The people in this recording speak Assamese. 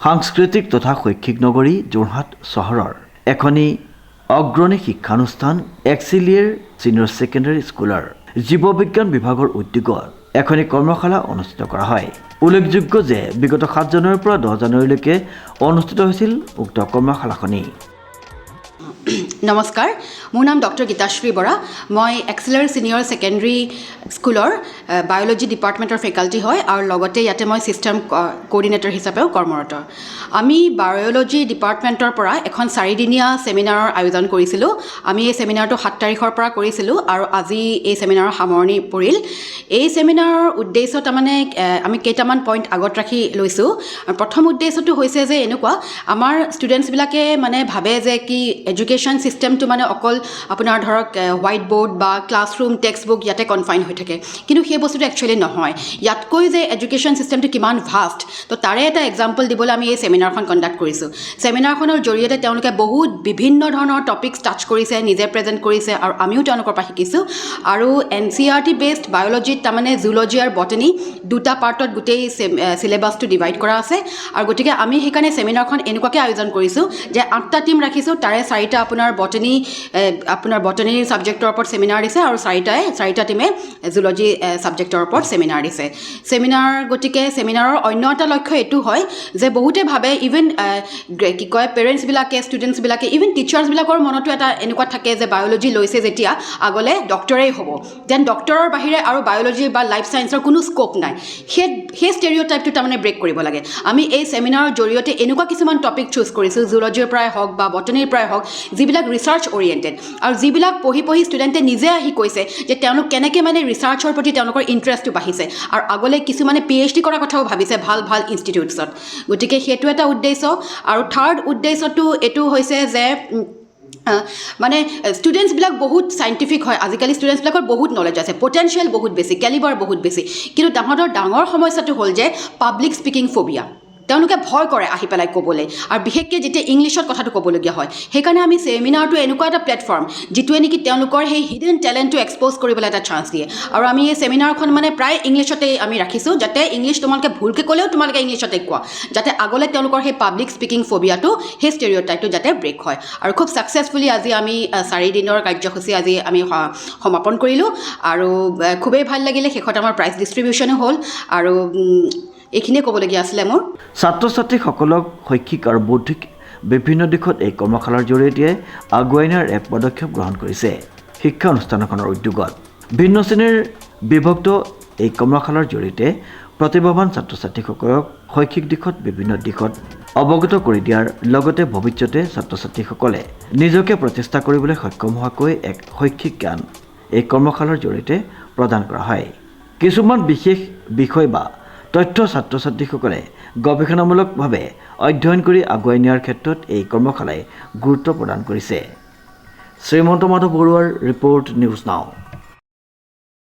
সাংস্কৃতিক তথা শৈক্ষিক নগৰী যোৰহাট চহৰৰ এখনি অগ্ৰণী শিক্ষানুষ্ঠান এক্সিলিয়েৰ ছিনিয়ৰ ছেকেণ্ডাৰী স্কুলৰ জীৱবিজ্ঞান বিভাগৰ উদ্যোগত এখনি কৰ্মশালা অনুষ্ঠিত কৰা হয়। উল্লেখযোগ্য যে বিগত 7 জানুৱাৰীৰ পৰা 10 জানুৱাৰীলৈকে অনুষ্ঠিত হৈছিল উক্ত কৰ্মশালাখনি। নমস্কাৰ, মোৰ নাম ডক্টৰ গীতাশ্ৰী বৰা। মই এক্সিলিয়েৰ ছিনিয়ৰ ছেকেণ্ডাৰী স্কুলৰ বায়'লজি ডিপাৰ্টমেণ্টৰ ফেকাল্টি হয় আৰু লগতে ইয়াতে মই ছিষ্টেম কোঅৰ্ডিনেটৰ হিচাপেও কৰ্মৰত। আমি বায়'লজি ডিপাৰ্টমেণ্টৰ পৰা এখন 4দিনীয়া ছেমিনাৰৰ আয়োজন কৰিছিলোঁ। আমি এই ছেমিনাৰটো 7 তাৰিখৰ পৰা কৰিছিলোঁ আৰু আজি এই ছেমিনাৰৰ সামৰণি পৰিল। এই ছেমিনাৰৰ উদ্দেশ্য তাৰমানে আমি কেইটামান পইণ্ট আগত ৰাখি লৈছোঁ। প্ৰথম উদ্দেশ্যটো হৈছে যে এনেকুৱা, আমাৰ ষ্টুডেণ্টছবিলাকে মানে ভাবে যে কি এডুকেশ্যন ছিষ্টেমটো মানে অকল আপোনাৰ ধৰক হোৱাইট বৰ্ড বা ক্লাছৰুম টেক্সট বুক ইয়াতে কনফাইন হৈ থাকে, কিন্তু সেই বস্তুটো একচুৱেলি নহয়। ইয়াতকৈ যে এডুকেশ্যন ছিষ্টেমটো কিমান ভাষ্ট, তো তাৰে এটা এক্সাম্পল দিবলৈ আমি এই ছেমিনাৰখন কণ্ডাক্ট কৰিছোঁ। ছেমিনাৰখনৰ জৰিয়তে তেওঁলোকে বহুত বিভিন্ন ধৰণৰ টপিকছ টাচ কৰিছে, নিজে প্ৰেজেণ্ট কৰিছে আৰু আমিও তেওঁলোকৰ পৰা শিকিছোঁ। আৰু NCERT বেছড বায়'লজিত তাৰমানে জুলজি আৰু বটানী দুটা পাৰ্টত গোটেই চিলেবাছটো ডিভাইড কৰা আছে। আৰু গতিকে আমি সেইকাৰণে ছেমিনাৰখন এনেকুৱাকৈ আয়োজন কৰিছোঁ যে 8টা টিম ৰাখিছোঁ, তাৰে 4টা আপোনাৰ বটানী ছাবজেক্টৰ ওপৰত ছেমিনাৰ দিছে আৰু 4টা টিমে জুলজি ছাবজেক্টৰ ওপৰত ছেমিনাৰ দিছে। গতিকে ছেমিনাৰৰ অন্য এটা লক্ষ্য এইটো হয় যে বহুতে ভাবে, ইভেন কি কয় পেৰেণ্টছবিলাকে, ষ্টুডেণ্টছবিলাকে, ইভেন টিচাৰ্ছবিলাকৰ মনতো এটা এনেকুৱা থাকে যে বায়'লজি লৈছে যেতিয়া আগলৈ ডক্টৰেই হ'ব, দেন ডক্টৰৰ বাহিৰে আৰু বায়'লজি বা লাইফ ছায়েন্সৰ কোনো স্ক'প নাই। সেই ষ্টেৰিঅ'টাইপটো তাৰমানে ব্ৰেক কৰিব লাগে। আমি এই ছেমিনাৰৰ জৰিয়তে এনেকুৱা কিছুমান টপিক চুজ কৰিছোঁ, জুলজিৰ পৰাই হওক বা বটানীৰ পৰাই হওক, যিবিলাক ৰিচাৰ্চ অৰিয়েণ্টেড আৰু যিবিলাক পঢ়ি ষ্টুডেণ্টে নিজে আহি কৈছে যে তেওঁলোক কেনেকৈ মানে ৰিচাৰ্চৰ প্ৰতি তেওঁলোকৰ ইণ্টাৰেষ্টটো বাঢ়িছে আৰু আগলৈ কিছুমানে PhD কৰাৰ কথাও ভাবিছে ভাল ইনষ্টিটিউটছত। গতিকে সেইটো এটা উদ্দেশ্য। আৰু থাৰ্ড উদ্দেশ্যটো এইটো হৈছে যে মানে ষ্টুডেণ্টছবিলাক বহুত চাইণ্টিফিক হয়। আজিকালি ষ্টুডেণ্টছবিলাকৰ বহুত নলেজ আছে, পটেনচিয়েল বহুত বেছি, কেলিবাৰ বহুত বেছি, কিন্তু তাহাঁতৰ ডাঙৰ সমস্যাটো হ'ল যে পাব্লিক স্পিকিং ফবিয়া। তেওঁলোকে ভয় কৰে আহি পেলাই ক'বলৈ, আৰু বিশেষকৈ যেতিয়া ইংলিছত কথাটো ক'বলগীয়া হয়। সেইকাৰণে আমি ছেমিনাৰটো এনেকুৱা এটা প্লেটফৰ্ম যিটোৱে নেকি তেওঁলোকৰ সেই হিডেন টেলেণ্টটো এক্সপ'জ কৰিবলৈ এটা চান্স দিয়ে। আৰু আমি এই ছেমিনাৰখন মানে প্ৰায় ইংলিছতেই আমি ৰাখিছোঁ, যাতে ইংলিছ তোমালোকে ভুলকৈ ক'লেও তোমালোকে ইংলিছতে কোৱা, যাতে আগলৈ তেওঁলোকৰ সেই পাব্লিক স্পিকিং ফবিয়াটো, সেই ষ্টেৰিঅ'টাইপটো যাতে ব্ৰেক হয়। আৰু খুব ছাকচেছফুলি আজি আমি 4 দিনৰ কাৰ্যসূচী আজি আমি সমাপন কৰিলোঁ আৰু খুবেই ভাল লাগিলে। শেষত আমাৰ প্ৰাইজ ডিষ্ট্ৰিবিউশ্যনো হ'ল আৰু এইখিনিয়ে ক'বলগীয়া আছিলে মোৰ। ছাত্ৰ ছাত্ৰীসকলক শৈক্ষিক আৰু বৌদ্ধিক বিভিন্ন দিশত এই কৰ্মশালাৰ জৰিয়তে আগুৱাই নিয়াৰ এক পদক্ষেপ গ্ৰহণ কৰিছে শিক্ষা অনুষ্ঠানখনৰ উদ্যোগত। ভিন্ন শ্ৰেণীৰ বিভক্ত এই কৰ্মশালাৰ জৰিয়তে প্ৰতিভাৱান ছাত্ৰ ছাত্ৰীসকলক শৈক্ষিক দিশত বিভিন্ন দিশত অৱগত কৰি দিয়াৰ লগতে ভৱিষ্যতে ছাত্ৰ ছাত্ৰীসকলে নিজকে প্ৰতিষ্ঠা কৰিবলৈ সক্ষম হোৱাকৈ এক শৈক্ষিক জ্ঞান এই কৰ্মশালাৰ জৰিয়তে প্ৰদান কৰা হয়। কিছুমান বিশেষ বিষয় বা তথ্য ছাত্ৰ ছাত্ৰীসকলে গৱেষণামূলকভাৱে অধ্যয়ন কৰি আগুৱাই নিয়াৰ ক্ষেত্ৰত এই কৰ্মশালাই গুৰুত্ব প্ৰদান কৰিছে। শ্ৰীমন্ত মাধৱ বৰুৱাৰ ৰিপৰ্ট, নিউজ নাও।